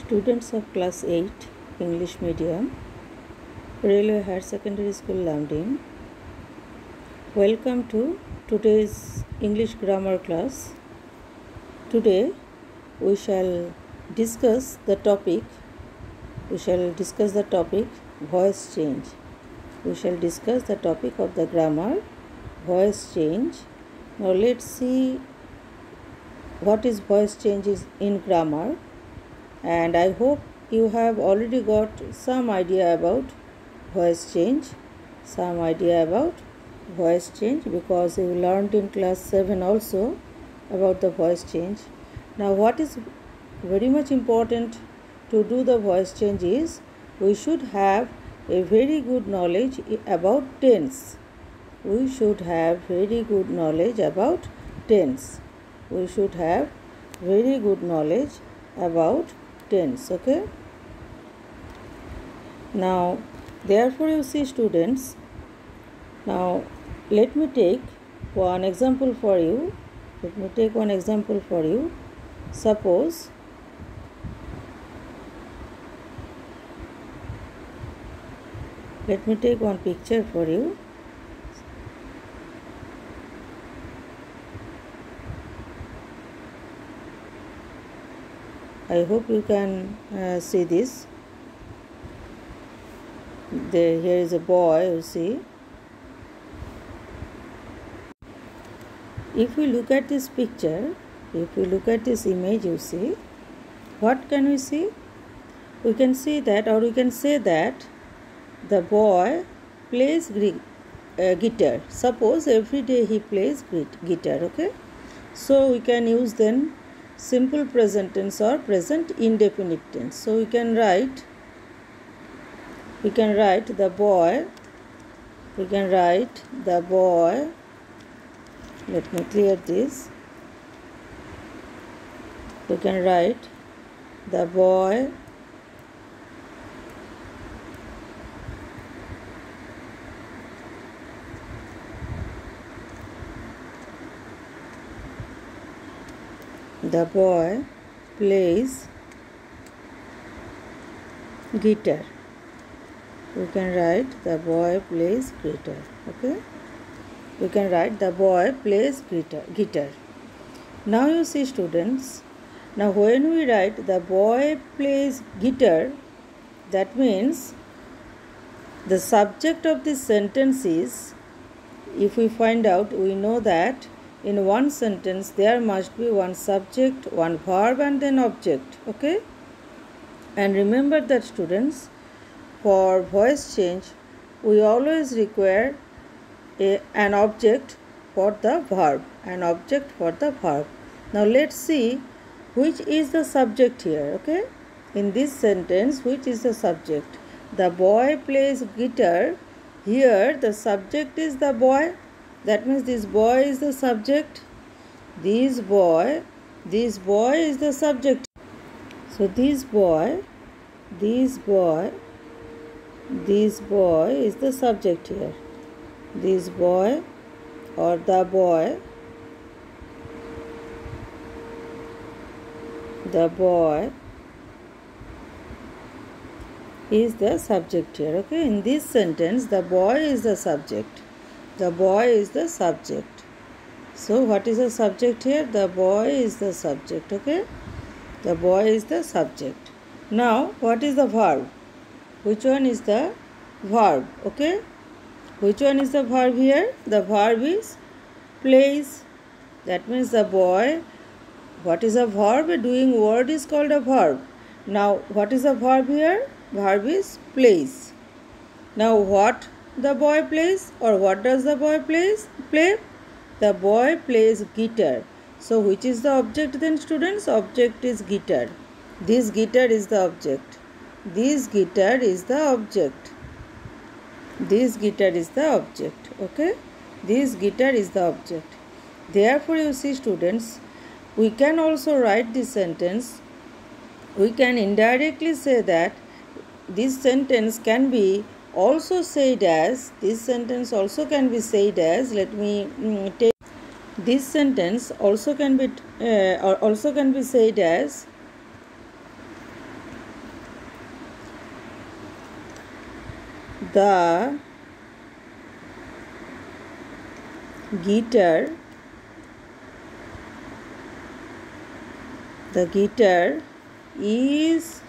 Students of class 8 English medium, Railway Higher Secondary School, Lamdin. Welcome to today's English grammar class. Today we shall discuss the topic voice change. We shall discuss the topic of the grammar voice change. Now let's see what is voice change in grammar. And I hope you have already got some idea about voice change, because you learned in class 7 also about the voice change. Now what is very much important to do the voice change is we should have a very good knowledge about tense. We should have very good knowledge about tense. Okay. Now therefore you see students, now let me take one example for you. Suppose let me take one picture for you. I hope you can see this. Here is a boy, you see. If we look at this picture, if we look at this image, you see, what can we see? We can see that, or we can say that the boy plays guitar. Suppose every day he plays guitar, okay? So we can use then simple present tense or present indefinite tense. So we can write the boy. Let me clear this. We can write the boy plays guitar. We can write the boy plays guitar. Okay. We can write the boy plays guitar. Now you see students, now when we write the boy plays guitar, that means the subject of this sentence is, if we find out, we know that in one sentence there must be one subject, one verb and then object. Okay. And remember that students, for voice change we always require an object for the verb. Now let's see which is the subject here. Okay. In this sentence, which is the subject? The boy plays guitar. Here the subject is the boy. That means this boy is the subject. This boy is the subject. So this boy is the subject here. This boy or the boy is the subject here. Okay. In this sentence the boy is the subject. So what is the subject here? The boy is the subject. Okay. The boy is the subject. Now what is the verb? Which one is the verb? Okay. Which one is the verb here? The verb is plays. That means the boy, what is a verb? A doing word is called a verb. Now what is the verb here? Verb is plays. Now what the boy plays, or what does the boy play? The boy plays guitar. So which is the object then, students? Object is guitar. This guitar is the object. Okay. This guitar is the object. Therefore you see students, we can also write this sentence. We can indirectly say that this sentence can be also said as, let me take this sentence also can be said as The guitar is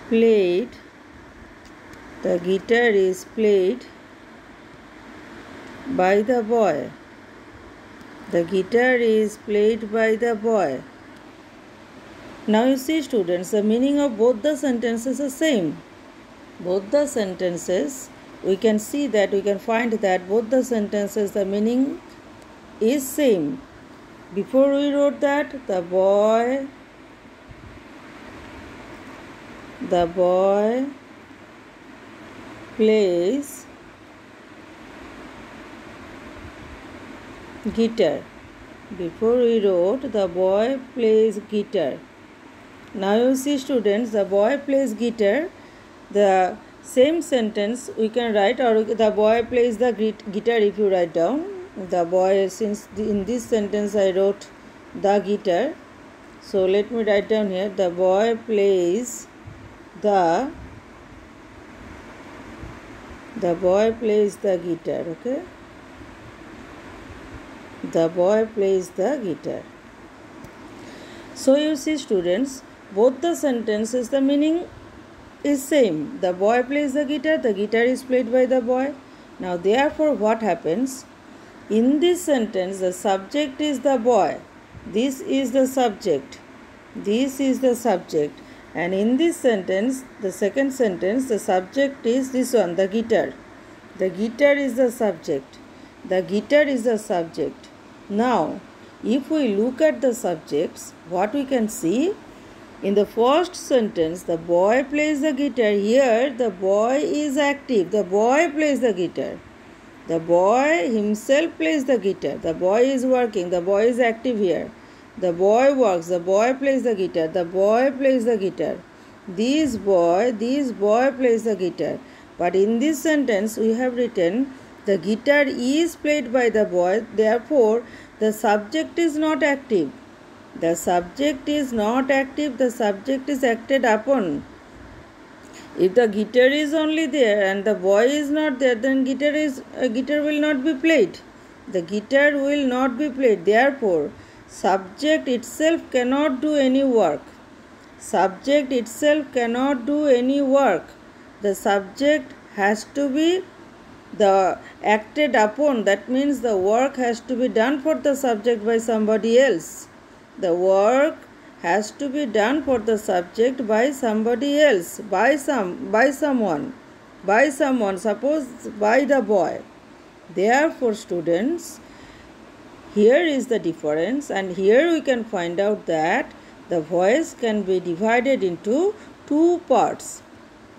played. The guitar is played by the boy. The guitar is played by the boy. Now you see, students, the meaning of both the sentences are same. Both the sentences, we can see that, we can find that both the sentences, the meaning is same. Before we wrote that, the boy plays guitar. Before we wrote, the boy plays guitar. Now you see, students, the boy plays guitar. The same sentence we can write, or the boy plays the guitar. If you write down the boy, since in this sentence I wrote the guitar, so let me write down here, the boy plays the guitar. Okay, the boy plays the guitar. So you see, students, both the sentences, the meaning is same. The boy plays the guitar is played by the boy. Now therefore what happens? In this sentence, the subject is the boy. This is the subject. This is the subject. And in this sentence, the second sentence, the subject is this one, the guitar. The guitar is the subject. The guitar is the subject. Now, if we look at the subjects, what we can see? In the first sentence, the boy plays the guitar. Here, the boy is active. The boy plays the guitar. The boy himself plays the guitar. The boy is working. The boy is active here. The boy works. The boy plays the guitar. The boy plays the guitar. This boy plays the guitar. But in this sentence, we have written the guitar is played by the boy. Therefore, the subject is not active. The subject is not active. The subject is acted upon. If the guitar is only there and the boy is not there, then guitar will not be played. The guitar will not be played. Therefore, subject itself cannot do any work. Subject itself cannot do any work. The subject has to be the acted upon. That means the work has to be done for the subject by somebody else. The work has to be done for the subject by somebody else, by someone, suppose by the boy. Therefore, students, here is the difference, and here we can find out that the voice can be divided into two parts.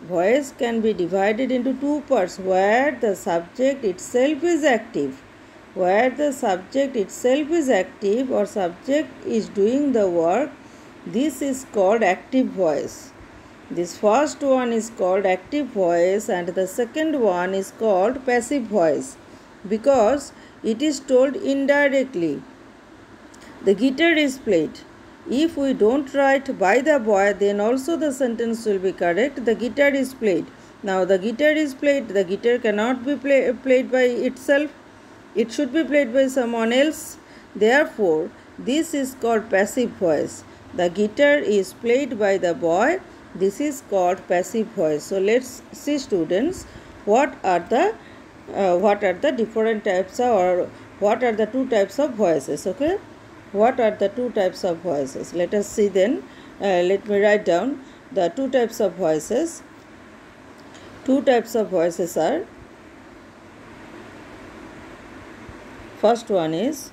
Voice can be divided into two parts, where the subject itself is active. Where the subject itself is active or subject is doing the work, this is called active voice. This first one is called active voice and the second one is called passive voice, because it is told indirectly. The guitar is played. If we don't write by the boy, then also the sentence will be correct. The guitar is played. Now the guitar is played. The guitar cannot be played by itself. It should be played by someone else. Therefore, this is called passive voice. The guitar is played by the boy. This is called passive voice. So let's see, students, what are the different types or what are the two types of voices. Okay, what are the two types of voices? Let us see then. Let me write down the two types of voices. Two types of voices are, first one is,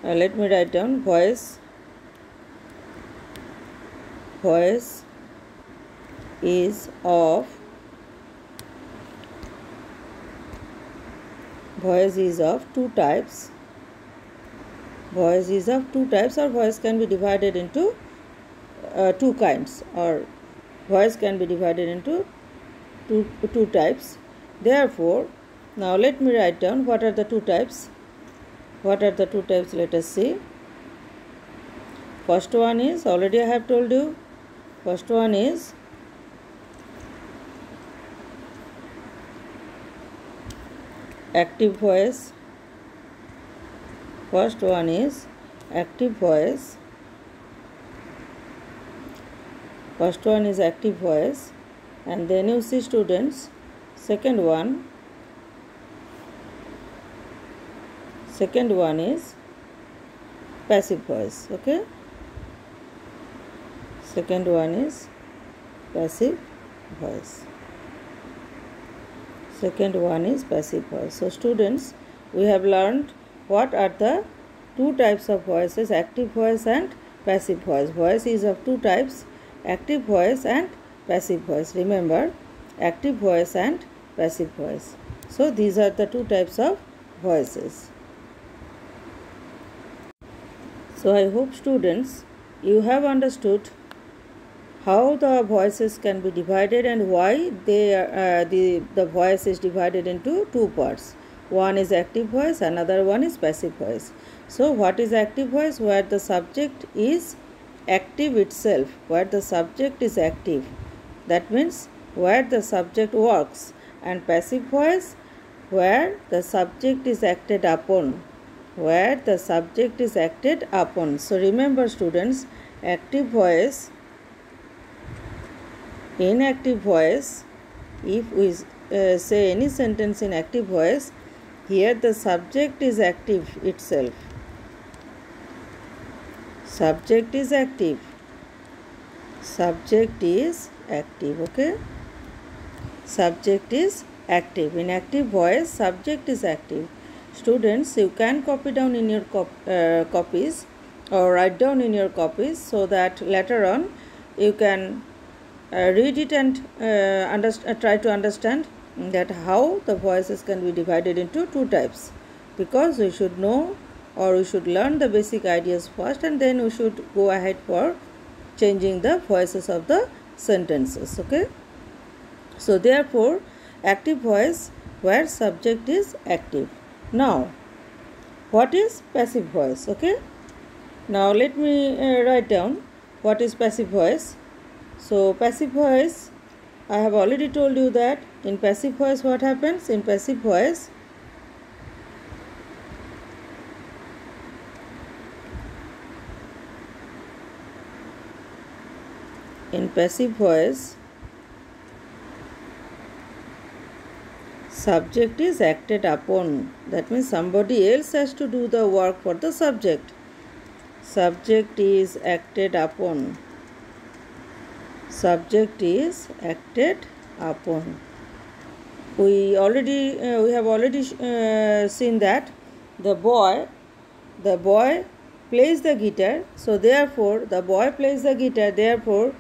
let me write down, voice is of two types. Voice is of two types, or voice can be divided into two kinds, or voice can be divided into two types. Therefore, now let me write down what are the two types. What are the two types? Let us see. First one is, already I have told you, first one is active voice. First one is active voice. First one is active voice, and then you see students, second one is passive voice. Okay, second one is passive voice. Second one is passive voice. So students, we have learned what are the two types of voices, active voice and passive voice. Voice is of two types, active voice and passive voice. Remember, active voice and passive voice. So these are the two types of voices. So I hope students, you have understood how the voices can be divided and why they are, the voice is divided into two parts. One is active voice, another one is passive voice. So what is active voice? Where the subject is active itself, where the subject is active. That means where the subject works. And passive voice, where the subject is acted upon. Where the subject is acted upon. So remember students, active voice, in active voice, if we say any sentence in active voice, here the subject is active itself. Subject is active. Subject is active. Okay. Subject is active. In active voice, subject is active. Students, you can copy down in your copies or write down in your copies so that later on you can read it and try to understand that how the voices can be divided into two types, because we should know or we should learn the basic ideas first and then we should go ahead for changing the voices of the sentences. Okay. So therefore, active voice where subject is active. Now, what is passive voice? Okay. Now let me write down what is passive voice. So passive voice, I have already told you that in passive voice what happens? In passive voice, subject is acted upon. That means somebody else has to do the work for the subject. Subject is acted upon. Subject is acted upon. We have already seen that the boy plays the guitar. So therefore, the boy plays the guitar. Therefore,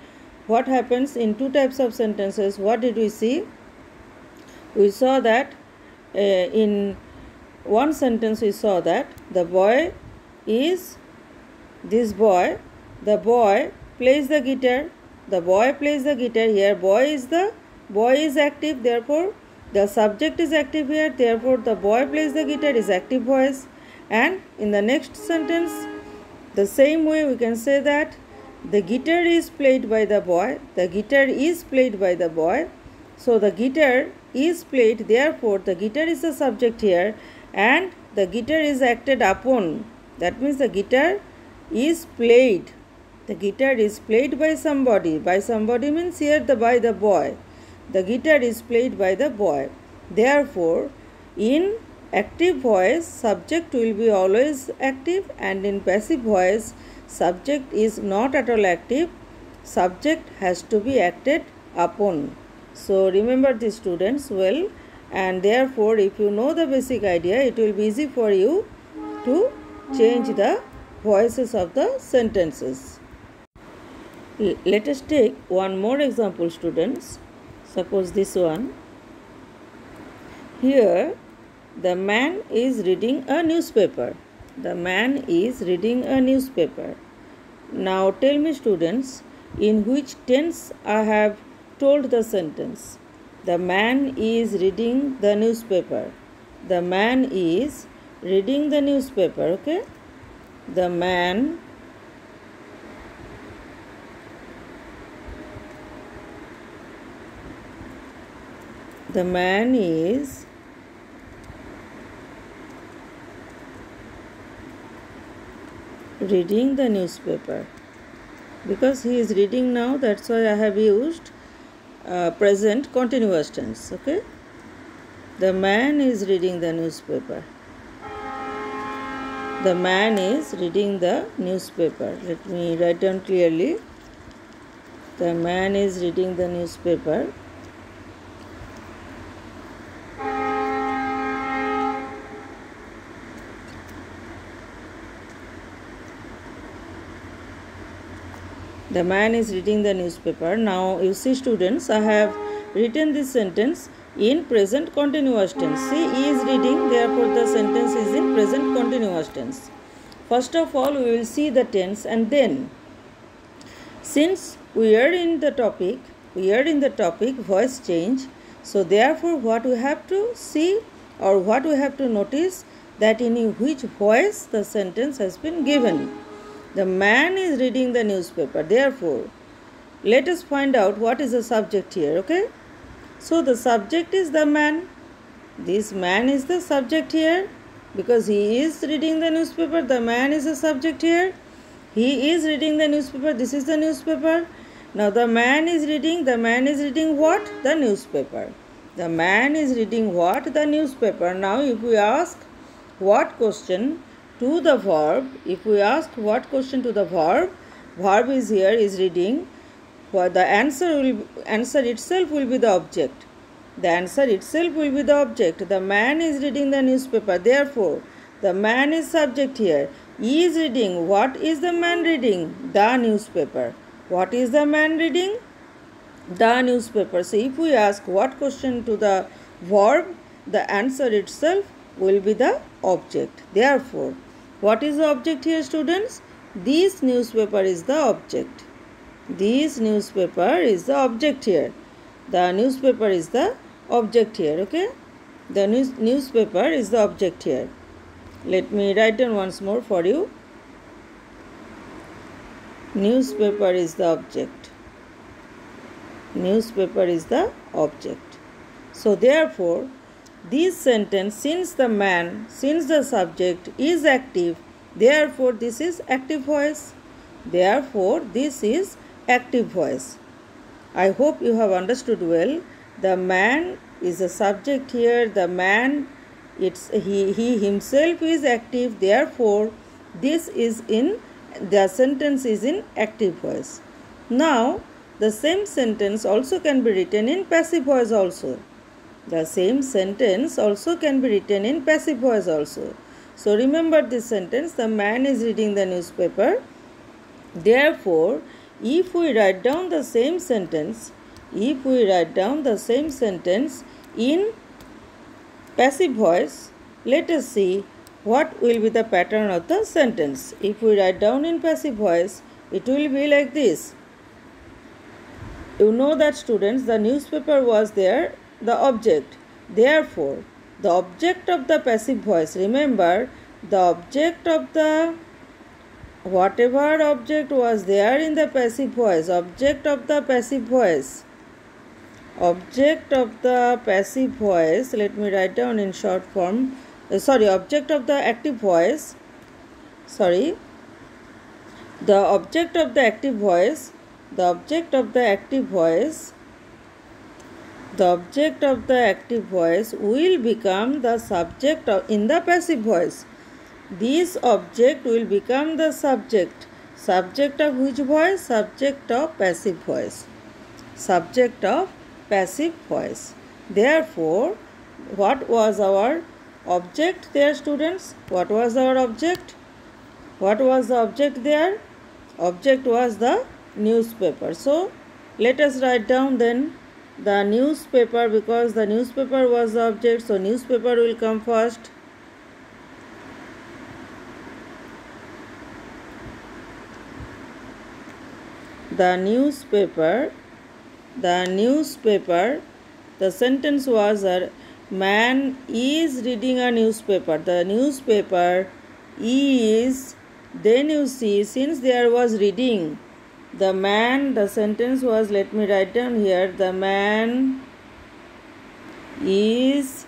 what happens in two types of sentences? What did we see? We saw that in one sentence we saw that the boy plays the guitar. The boy plays the guitar. Here boy is active, therefore the subject is active here, therefore the boy plays the guitar is active voice. And in the next sentence, the same way we can say that the guitar is played by the boy. The guitar is played by the boy. So the guitar is played, therefore the guitar is the subject here and the guitar is acted upon. That means the guitar is played. The guitar is played by somebody. By somebody means here by the boy. The guitar is played by the boy. Therefore, in active voice, subject will be always active, and in passive voice, subject is not at all active. Subject has to be acted upon. So remember this students well, and therefore if you know the basic idea, it will be easy for you to change the voices of the sentences. Let us take one more example students. Suppose this one. Here the man is reading a newspaper. The man is reading a newspaper. Now tell me students, in which tense I have told the sentence. The man is reading the newspaper. The man is reading the newspaper. Okay. The man is reading the newspaper. Because he is reading now, that's why I have used present continuous tense. Okay, the man is reading the newspaper. The man is reading the newspaper. Let me write down clearly. The man is reading the newspaper. The man is reading the newspaper. Now you see students, I have written this sentence in present continuous tense. See, he is reading, therefore the sentence is in present continuous tense. First of all, we will see the tense, and then, since we are in the topic voice change, so therefore what we have to see or what we have to notice, that in which voice the sentence has been given. The man is reading the newspaper. Therefore, let us find out what is the subject here. Okay, so the subject is the man. This man is the subject here because he is reading the newspaper. The man is the subject here. He is reading the newspaper. This is the newspaper. Now the man is reading. The man is reading what? The newspaper. The man is reading what? The newspaper. Now if we ask what question to the verb, if we ask what question to the verb is here, is reading, the answer itself will be the object. The answer itself will be the object. The man is reading the newspaper. Therefore, the man is subject here. He is reading. What is the man reading? The newspaper. What is the man reading? The newspaper. So, if we ask what question to the verb, the answer itself will be the object. Therefore, what is the object here, students? This newspaper is the object. This newspaper is the object here. The newspaper is the object here. Okay, the newspaper is the object here. Let me write down once more for you. Newspaper is the object. Newspaper is the object. So therefore, this sentence, since the subject is active, therefore this is active voice. Therefore this is active voice. I hope you have understood well. The man is a subject here. The man, he himself is active. Therefore this is in, the sentence is in active voice. Now the same sentence also can be written in passive voice also. The same sentence also can be written in passive voice also. So remember this sentence, the man is reading the newspaper. Therefore, if we write down the same sentence, in passive voice, let us see what will be the pattern of the sentence. If we write down in passive voice, it will be like this. You know that, students, the newspaper was there, the object. Therefore, the object of the passive voice, remember, the object of the, whatever object was there in the passive voice, object of the passive voice, let me write down in short form, object of the active voice, the object of the active voice, the object of the active voice will become the subject in the passive voice. This object will become the subject. Subject of which voice? Subject of passive voice. Subject of passive voice. Therefore, what was our object there, students? What was our object? What was the object there? Object was the newspaper. So, let us write down then the newspaper, because the newspaper was the object. So, newspaper will come first. The newspaper, the sentence was a man is reading a newspaper. The newspaper is, then you see, since there was reading, the man, the sentence was, let me write down here, the man is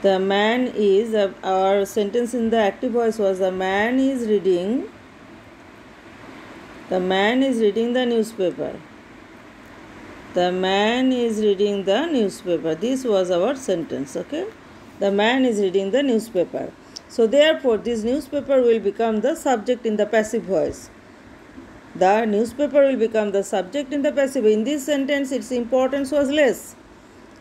The man is, our sentence in the active voice was the man is reading the newspaper. The man is reading the newspaper. This was our sentence, okay? The man is reading the newspaper. So therefore, this newspaper will become the subject in the passive voice. The newspaper will become the subject in the passive. In this sentence, its importance was less.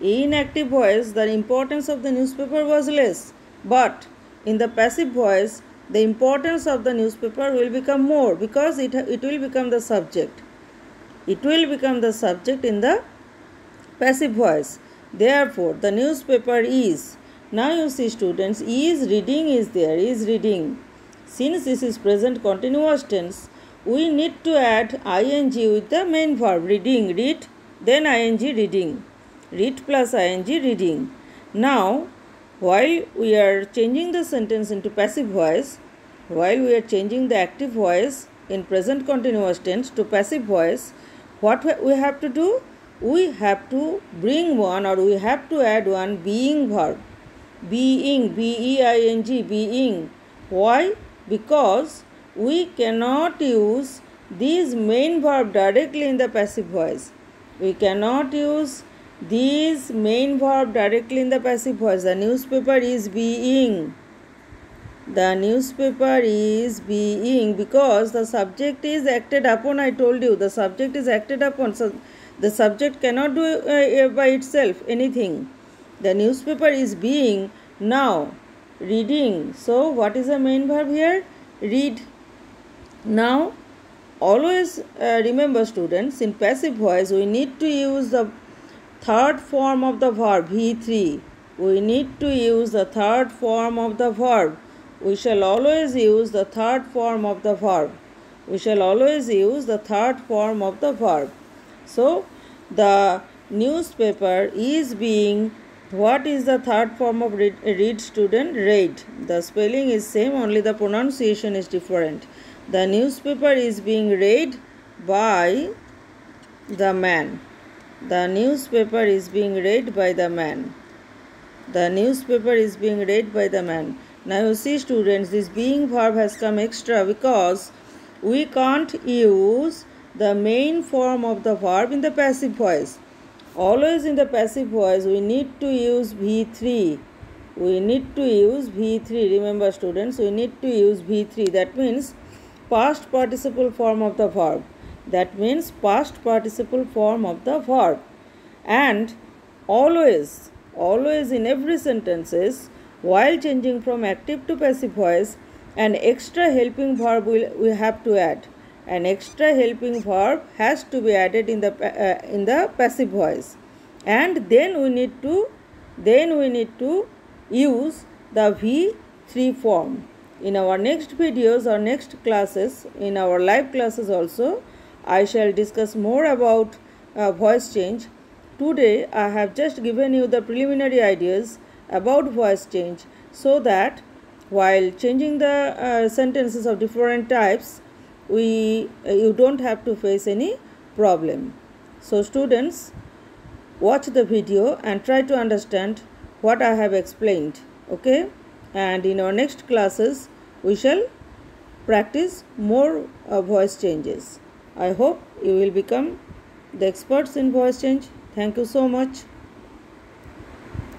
In active voice, the importance of the newspaper was less. But in the passive voice, the importance of the newspaper will become more because it will become the subject. It will become the subject in the passive voice. Therefore, the newspaper is. Now you see students, is reading is there, is reading. Since this is present continuous tense, we need to add ing with the main verb, reading, read, then ing, reading. Read plus ing, reading. Now, while we are changing the sentence into passive voice, while we are changing the active voice in present continuous tense to passive voice, what we have to do? We have to bring one, or we have to add one being verb. Being, being, being. Why? Because we cannot use this main verb directly in the passive voice. We cannot use this main verb directly in the passive voice. The newspaper is being. The newspaper is being, because the subject is acted upon. I told you the subject is acted upon. So the subject cannot do by itself anything. The newspaper is being. Now reading. So what is the main verb here? Read. Now always remember students, in passive voice we need to use the third form of the verb, V3. We need to use the third form of the verb. We shall always use the third form of the verb. We shall always use the third form of the verb. So, the newspaper is being, what is the third form of read student? Read. The spelling is same, only the pronunciation is different. The newspaper is being read by the man. The newspaper is being read by the man. The newspaper is being read by the man. Now you see students, this being verb has come extra because we can't use the main form of the verb in the passive voice. Always in the passive voice we need to use V3. We need to use V3. Remember students, we need to use V3. That means past participle form of the verb. That means past participle form of the verb. And always in every sentences, while changing from active to passive voice, an extra helping verb we have to add. An extra helping verb has to be added in the passive voice, and then we need to use the V3 form. In our next videos or next classes, in our live classes also, I shall discuss more about voice change. Today I have just given you the preliminary ideas about voice change, so that while changing the sentences of different types, you don't have to face any problem. So students, watch the video and try to understand what I have explained, okay? And in our next classes we shall practice more voice changes. I hope you will become the experts in voice change. Thank you so much.